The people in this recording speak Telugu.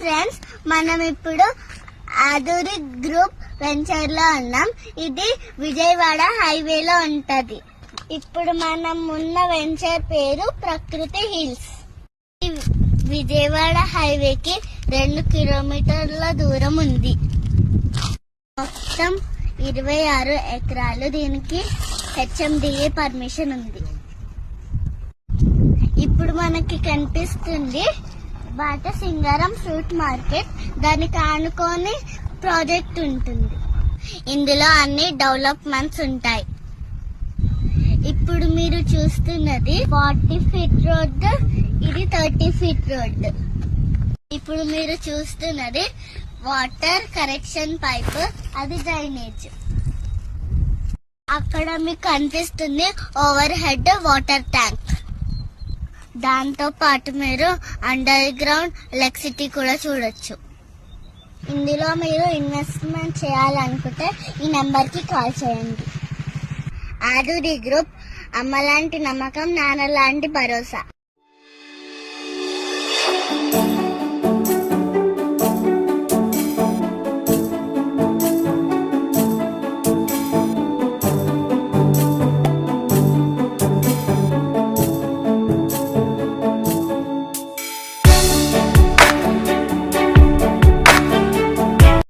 ఫ్రెండ్స్, మనం ఇప్పుడు ఆధురి గ్రూప్ వెంచర్ లో ఉన్నాం. ఇది విజయవాడ హైవేలో ఉంటది. ఇప్పుడు మనం ఉన్న వెంచర్ పేరు ప్రకృతి హిల్స్. విజయవాడ హైవేకి 2 కిలోమీటర్ల దూరం ఉంది. మొత్తం 26 ఎకరాలు. దీనికి HMDA పర్మిషన్ ఉంది. ఇప్పుడు మనకి కనిపిస్తుంది బాట సింగారం ఫ్రూట్ మార్కెట్. దానికి ఆనుకొని ప్రాజెక్ట్ ఉంటుంది. ఇందులో అన్ని డెవలప్మెంట్స్ ఉంటాయి. ఇప్పుడు మీరు చూస్తున్నది 40 ఫీట్ రోడ్, ఇది 30 ఫీట్ రోడ్. ఇప్పుడు మీరు చూస్తున్నది వాటర్ కరెక్షన్ పైప్, అది డ్రైనేజ్. అక్కడ మీకు కనిపిస్తుంది ఓవర్ హెడ్ వాటర్ ట్యాంక్. దాంతో పాటు మీరు అండర్ గ్రౌండ్ ఎలక్ట్రిసిటీ కూడా చూడొచ్చు. ఇందులో మీరు ఇన్వెస్ట్మెంట్ చేయాలనుకుంటే ఈ నెంబర్ కి కాల్ చేయండి. ఆధురి గ్రూప్, అమ్మ లాంటి నమ్మకం, నాన్న లాంటి భరోసా.